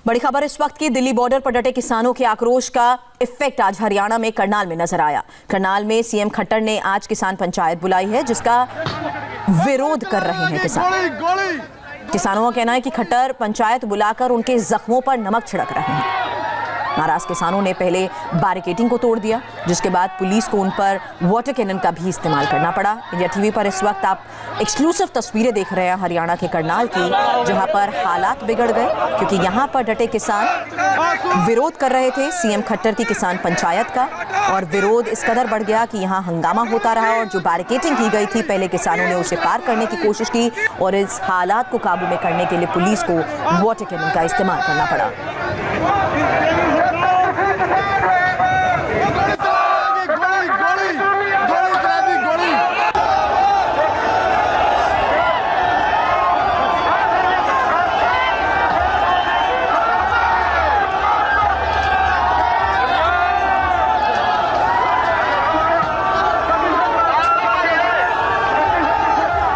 बड़ी खबर इस वक्त की, दिल्ली बॉर्डर पर डटे किसानों के आक्रोश का इफेक्ट आज हरियाणा में करनाल में नजर आया। करनाल में सीएम खट्टर ने आज किसान पंचायत बुलाई है, जिसका विरोध कर रहे हैं किसान। किसानों का कहना है कि खट्टर पंचायत बुलाकर उनके जख्मों पर नमक छिड़क रहे हैं। नाराज किसानों ने पहले बैरिकेडिंग को तोड़ दिया, जिसके बाद पुलिस को उन पर वाटर कैनन का भी इस्तेमाल करना पड़ा। इंडिया टीवी पर इस वक्त आप एक्सक्लूसिव तस्वीरें देख रहे हैं हरियाणा के करनाल की, जहां पर हालात बिगड़ गए क्योंकि यहां पर डटे किसान विरोध कर रहे थे सीएम खट्टर की किसान पंचायत का, और विरोध इस कदर बढ़ गया कि यहां हंगामा होता रहा और जो बैरिकेडिंग की गई थी पहले किसानों ने उसे पार करने की कोशिश की और इस हालात को काबू में करने के लिए पुलिस को वाटर कैनन का इस्तेमाल करना पड़ा।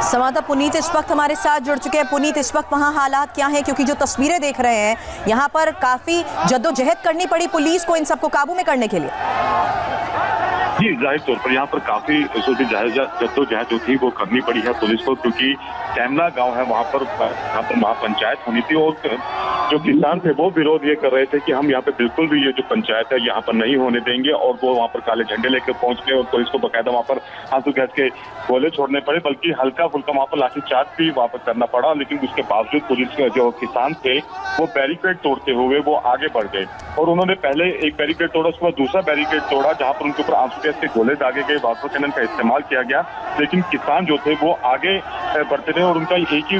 संवाददाता पुनीत इस वक्त हमारे साथ जुड़ चुके हैं। पुनीत, इस वक्त वहां हालात क्या हैं, क्योंकि जो तस्वीरें देख रहे हैं यहां पर काफी जद्दोजहद करनी पड़ी पुलिस को इन सबको काबू में करने के लिए। जी, जाहिर तौर पर यहाँ पर काफी जद्दोजहद जो थी वो करनी पड़ी है पुलिस को, क्योंकि कैमला गांव है वहाँ पर महापंचायत होनी थी और जो किसान थे वो विरोध ये कर रहे थे कि हम यहाँ पे बिल्कुल भी ये जो पंचायत है यहाँ पर नहीं होने देंगे, और वो वहाँ पर काले झंडे लेकर पहुंच गए और पुलिस को बकायदा वहाँ पर आंसू गैस के गोले छोड़ने पड़े, बल्कि हल्का फुल्का वहाँ पर लाठीचार्ज भी वहाँ पर करना पड़ा। लेकिन उसके बावजूद पुलिस के जो किसान थे वो बैरिकेड तोड़ते हुए वो आगे बढ़ गए और उन्होंने पहले एक बैरिकेड तोड़ा, उसके बाद दूसरा बैरिकेड तोड़ा जहाँ पर उनके ऊपर आंसू गैस के गोले दागे गए, वाटर कैनन का इस्तेमाल किया गया। लेकिन किसान जो थे वो आगे बढ़ते रहे और उनका एक ही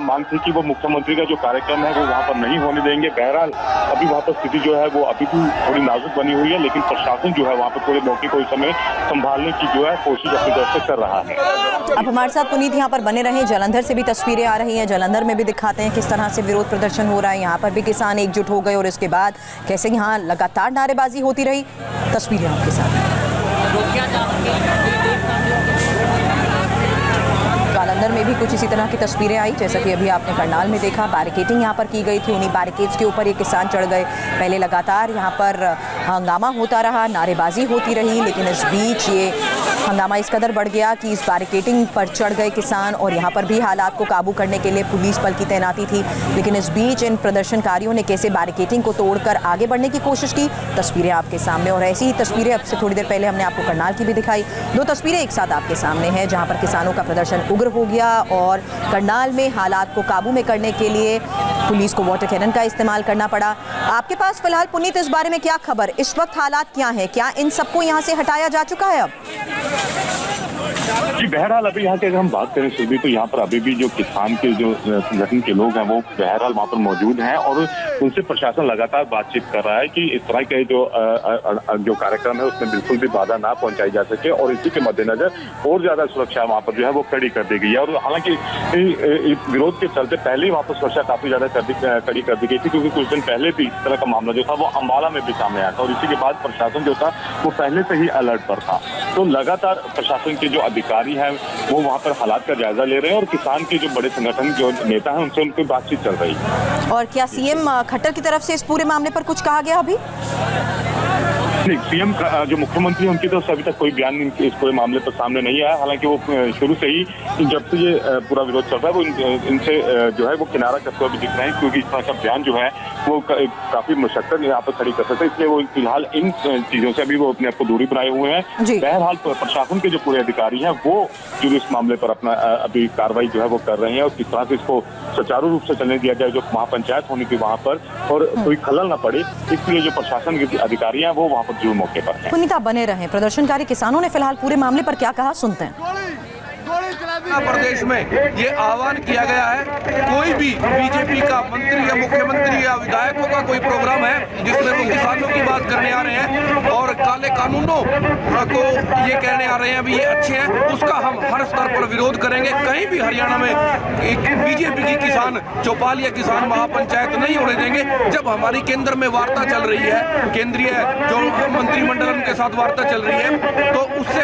मांग थी कि वो मुख्यमंत्री का जो कार्यक्रम है वो वहाँ पर नहीं होने देंगे। बहरहाल अभी वहाँ पर स्थिति जो है वो अभी भी थोड़ी नाजुक बनी हुई है, लेकिन प्रशासन जो है वहाँ पर पूरे मौके को इस समय संभालने की जो है कोशिश अपनी तरफ से कर रहा है। अब हमारे साथ पुनीत यहाँ पर बने रहे, जालंधर से भी तस्वीरें आ रही हैं, जालंधर में भी दिखाते हैं किस तरह से विरोध प्रदर्शन हो रहा है। यहाँ पर भी किसान एकजुट हो गए और इसके बाद कैसे यहाँ लगातार नारेबाजी होती रही। तस्वीरें आपके साथ। जालंधर में भी कुछ इसी तरह की तस्वीरें आई, जैसा कि अभी आपने करनाल में देखा। बैरिकेडिंग यहाँ पर की गई थी, उन्हीं बैरिकेड्स के ऊपर ये किसान चढ़ गए। पहले लगातार यहाँ पर हंगामा होता रहा, नारेबाजी होती रही, लेकिन इस बीच ये हंगामा इस कदर बढ़ गया कि इस बैरिकेडिंग पर चढ़ गए किसान और यहाँ पर भी हालात को काबू करने के लिए पुलिस बल की तैनाती थी। लेकिन इस बीच इन प्रदर्शनकारियों ने कैसे बैरिकेडिंग को तोड़कर आगे बढ़ने की कोशिश की, तस्वीरें आपके सामने। और ऐसी ही तस्वीरें अब से थोड़ी देर पहले हमने आपको करनाल की भी दिखाई। दो तस्वीरें एक साथ आपके सामने हैं, जहाँ पर किसानों का प्रदर्शन उग्र हो गया और करनाल में हालात को काबू में करने के लिए पुलिस को वाटर कैनन का इस्तेमाल करना पड़ा। आपके पास फिलहाल पुनीत इस बारे में क्या खबर, इस वक्त हालात क्या हैं, क्या इन सबको यहाँ से हटाया जा चुका है अब? जी, बहरहाल अभी यहाँ की अगर हम बात करें सुबह, तो यहाँ पर अभी भी जो किसान के जो संगठन के लोग हैं वो बहरहाल वहाँ पर मौजूद हैं और उनसे प्रशासन लगातार बातचीत कर रहा है कि इस तरह के जो कार्यक्रम है उसमें बिल्कुल भी बाधा ना पहुंचाई जा सके, और इसी के मद्देनजर और ज्यादा सुरक्षा वहाँ पर जो है वो कड़ी कर दी गई है। और हालांकि विरोध के चलते पहले ही वहाँ पर सुरक्षा काफी ज्यादा कड़ी कर दी गई थी, क्योंकि कुछ दिन पहले भी इस तरह का मामला जो था वो अम्बाला में भी सामने आया था और इसी के बाद प्रशासन जो था वो पहले से ही अलर्ट पर था। तो लगातार प्रशासन के जो अधिकारी हैं वो वहाँ पर हालात का जायजा ले रहे हैं और किसान के जो बड़े संगठन जो नेता हैं उनसे उनकी बातचीत चल रही है। और क्या सीएम खट्टर की तरफ से इस पूरे मामले पर कुछ कहा गया अभी? नहीं, सीएम का जो मुख्यमंत्री उनकी तरफ से अभी तक कोई बयान इस पूरे मामले पर सामने नहीं आया। हालांकि वो शुरू से ही जब से ये पूरा विरोध चल रहा है वो इनसे जो है वो किनारा करते हुए दिख रहे हैं, क्योंकि इस तरह का बयान जो है वो काफी मशक्कत यहाँ पर खड़ी कर सकते हैं, इसलिए वो फिलहाल इन चीजों से अभी वो अपने आप को दूरी बनाए हुए हैं। बहरहाल प्रशासन के जो पूरे अधिकारी हैं वो जो इस मामले पर अपना अभी कार्रवाई जो है वो कर रहे हैं और किस तरह से इसको सुचारू रूप से चलने दिया जाए, जो महापंचायत होनी थी वहाँ पर और कोई खलल न पड़े, इसलिए जो प्रशासन के अधिकारी हैं वो वहाँ पर जो मौके पर है। पुनीता बने रहे। प्रदर्शनकारी किसानों ने फिलहाल पूरे मामले पर क्या कहा, सुनते हैं। प्रदेश में ये आह्वान किया गया है, कोई भी बीजेपी का मंत्री या मुख्यमंत्री या विधायकों का कोई प्रोग्राम है जिसमें वो किसानों की बात करने आ रहे हैं और काले कानूनों को ये कहने आ रहे हैं अभी ये अच्छे हैं, उसका हम हर स्तर पर विरोध करेंगे। कहीं भी हरियाणा में बीजेपी की किसान चौपाल या किसान महापंचायत नहीं होने देंगे। जब हमारी केंद्र में वार्ता चल रही है, केंद्रीय जो मंत्रिमंडल उनके साथ वार्ता चल रही है, तो उससे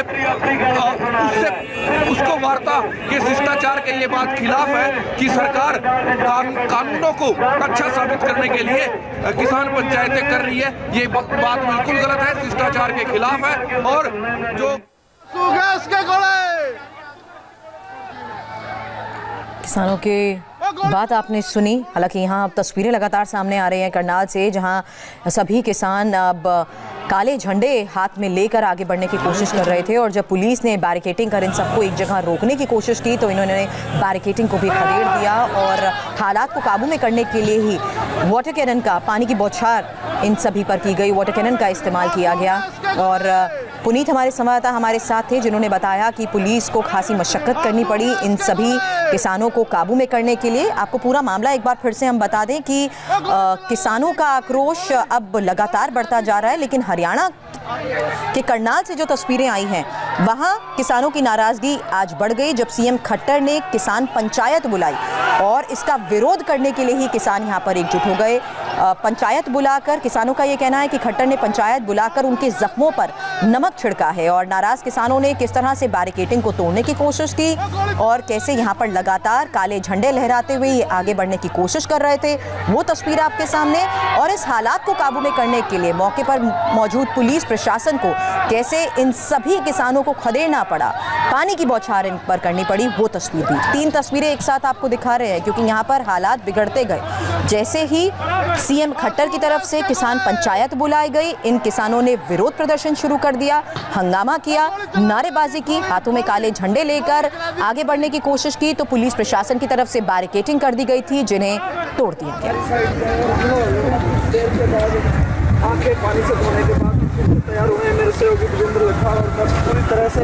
उसको वार्ता के शिष्टाचार के ये बात खिलाफ है कि सरकार कानूनों को अच्छा साबित करने करने के लिए किसान पंचायतें कर रही है, ये बात बिल्कुल गलत है, शिष्टाचार के खिलाफ है। और जो किसानों के बात आपने सुनी। हालांकि यहाँ अब तस्वीरें लगातार सामने आ रही हैं करनाल से, जहाँ सभी किसान अब काले झंडे हाथ में लेकर आगे बढ़ने की कोशिश कर रहे थे और जब पुलिस ने बैरिकेडिंग कर इन सबको एक जगह रोकने की कोशिश की तो इन्होंने बैरिकेडिंग को भी खदेड़ दिया और हालात को काबू में करने के लिए ही वाटर कैनन का, पानी की बौछार इन सभी पर की गई, वाटर कैनन का इस्तेमाल किया गया। और पुनीत हमारे संवाददाता हमारे साथ थे जिन्होंने बताया कि पुलिस को खासी मशक्कत करनी पड़ी इन सभी किसानों को काबू में करने के लिए। आपको पूरा मामला एक बार फिर से हम बता दें कि किसानों का आक्रोश अब लगातार बढ़ता जा रहा है, लेकिन हरियाणा के करनाल से जो तस्वीरें आई हैं वहां किसानों की नाराजगी आज बढ़ गई जब सीएम खट्टर ने किसान पंचायत बुलाई और इसका विरोध करने के लिए ही किसान यहां पर एकजुट हो गए। पंचायत बुलाकर, किसानों का ये कहना है कि खट्टर ने पंचायत बुलाकर उनके जख्मों पर नमक छिड़का है और नाराज किसानों ने किस तरह से बैरिकेडिंग को तोड़ने की कोशिश की और कैसे यहां पर लगातार काले झंडे लहराते हुए ये आगे बढ़ने की कोशिश कर रहे थे, वो तस्वीर आपके सामने। और इस हालात को काबू में करने के लिए मौके पर मौजूद पुलिस प्रशासन को कैसे इन सभी किसानों को खदेड़ना पड़ा, पानी की बौछार इन पर करनी पड़ी, वो तस्वीर भी। 3 तस्वीरें एक साथ आपको दिखा रहे हैं क्योंकि यहाँ पर हालात बिगड़ते गए। जैसे ही सीएम खट्टर की तरफ से किसान पंचायत बुलाई गई, इन किसानों ने विरोध प्रदर्शन शुरू कर दिया, हंगामा किया, नारेबाजी की, हाथों में काले झंडे लेकर आगे बढ़ने की कोशिश की तो पुलिस प्रशासन की तरफ से बैरिकेडिंग कर दी गई थी जिन्हें तोड़ दिया गया। आंखें पानी से धोने के बाद तैयार हुए हैं मेरे सहयोगी विजेंद्र लखा और पूरी तरह से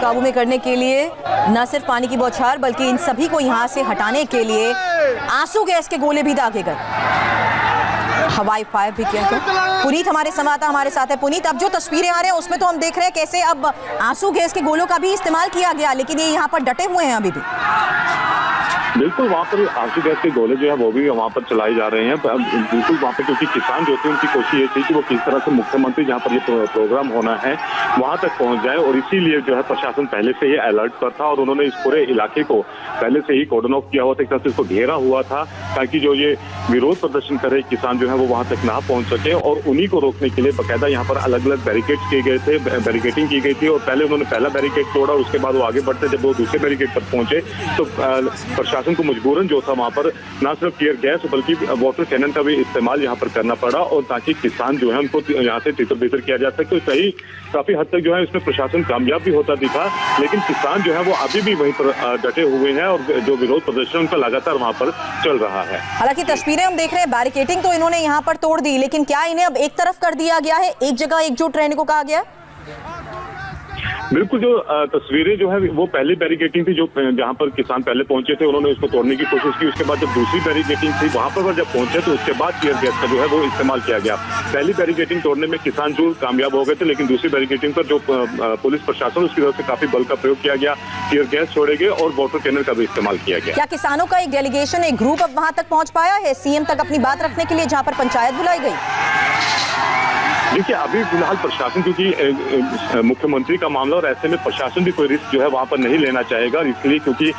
काबू में करने के लिए न सिर्फ पानी की बौछार बल्कि इन सभी को यहां से हटाने के लिए आंसू गैस के गोले भी दागे गए, हवाई फायर भी किया गया। पुनीत हमारे संवाददाता हमारे साथ है। पुनीत, अब जो तस्वीरें आ रहे हैं उसमें तो हम देख रहे हैं कैसे अब आंसू गैस के गोलों का भी इस्तेमाल किया गया, लेकिन ये यहाँ पर डटे हुए हैं अभी भी। बिल्कुल, वहाँ पर आंसू गैस के गोले जो है वो भी वहाँ पर चलाए जा रहे हैं। बिल्कुल वहाँ पर, क्योंकि किसान जो थे उनकी कोशिश ये थी कि वो किस तरह से मुख्यमंत्री जहाँ पर ये प्रोग्राम होना है वहाँ तक पहुँच जाए और इसीलिए जो है प्रशासन पहले से ही अलर्ट पर था और उन्होंने इस पूरे इलाके को पहले से ही कॉर्डन ऑफ किया हुआ था, एक तरह से इसको घेरा हुआ था ताकि जो ये विरोध प्रदर्शन कर रहे किसान जो है वो वहाँ तक ना पहुँच सके। और उन्हीं को रोकने के लिए बाकायदा यहाँ पर अलग अलग बैरिकेड किए गए थे, बैरिकेडिंग की गई थी और पहले उन्होंने पहला बैरिकेड तोड़ा, उसके बाद वो आगे बढ़ते जब वो दूसरे बैरिकेड पर पहुंचे तो प्रशासन को मजबूरन जो था वहाँ पर न सिर्फ टीयर गैस बल्कि वाटर कैनन का भी इस्तेमाल यहाँ पर करना पड़ा और ताकि किसान जो है उनको यहाँ से तितर बितर किया जा सके। तो सही काफी हद तक जो है इसमें प्रशासन कामयाब भी होता दिखा, लेकिन किसान जो है वो अभी भी वहीं पर डटे हुए हैं और जो विरोध प्रदर्शन उनका लगातार वहाँ पर चल रहा है। हालांकि तस्वीरें हम देख रहे हैं, बैरिकेडिंग तो इन्होंने यहाँ पर तोड़ दी, लेकिन क्या इन्हें अब एक तरफ कर दिया गया है, एक जगह एकजुट रहने को कहा गया? बिल्कुल, जो तस्वीरें जो है वो पहली बैरिकेडिंग थी जो जहां पर किसान पहले पहुंचे थे उन्होंने उसको तोड़ने की कोशिश की। उसके बाद जब दूसरी बैरिकेडिंग थी वहां पर जब पहुंचे तो उसके बाद टीयर गैस का जो है वो इस्तेमाल किया गया। पहली बैरिकेडिंग तोड़ने में किसान जो कामयाब हो गए थे, लेकिन दूसरी बैरिकेडिंग पर जो पुलिस प्रशासन उसकी तरफ से काफी बल का प्रयोग किया गया, टीयर गैस छोड़े गए और वाटर कैनन का भी इस्तेमाल किया गया। क्या किसानों का एक डेलीगेशन, एक ग्रुप अब वहां तक पहुंच पाया है सीएम तक अपनी बात रखने के लिए जहां पर पंचायत बुलाई गई? देखिए, अभी फिलहाल प्रशासन, क्योंकि मुख्यमंत्री का मामला और ऐसे में प्रशासन भी कोई रिस्क जो है वहां पर नहीं लेना चाहेगा, इसलिए क्योंकि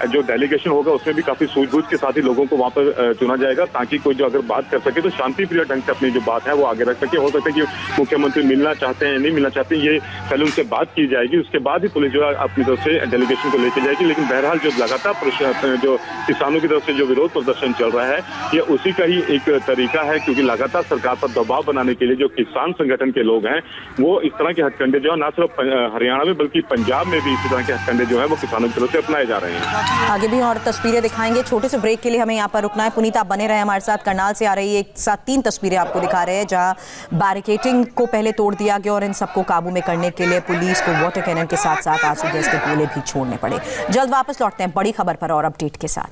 जो डेलीगेशन होगा उसमें भी काफी सूझबूझ के साथ ही लोगों को वहां पर चुना जाएगा ताकि कोई जो अगर बात कर सके तो शांतिप्रिय ढंग से अपनी जो बात है वो आगे रख सके। हो सकता है कि मुख्यमंत्री मिलना चाहते हैं नहीं मिलना चाहते, ये पहले उनसे बात की जाएगी, उसके बाद ही पुलिस जो है अपनी तरफ से डेलीगेशन को लेके जाएगी। लेकिन बहरहाल जो लगातार जो किसानों की तरफ से जो विरोध प्रदर्शन चल रहा है ये उसी का ही एक तरीका है, क्योंकि लगातार सरकार पर दबाव बनाने के लिए जो किसान संगठन के लोग हैं वो इस तरह के हथकंडे जो है न सिर्फ हरियाणा में बल्कि पंजाब में भी इसी तरह के हथकंडे जो है वो किसानों की तरफ से अपनाए जा रहे हैं। आगे भी और तस्वीरें दिखाएंगे, छोटे से ब्रेक के लिए हमें यहाँ पर रुकना है। पुनीत, आप बने रहे हमारे साथ। करनाल से आ रही एक साथ 3 तस्वीरें आपको दिखा रहे हैं जहां बैरिकेडिंग को पहले तोड़ दिया गया और इन सबको काबू में करने के लिए पुलिस को वाटर कैनन के साथ साथ आंसू गैस के गोले भी छोड़ने पड़े। जल्द वापस लौटते हैं बड़ी खबर पर और अपडेट के साथ।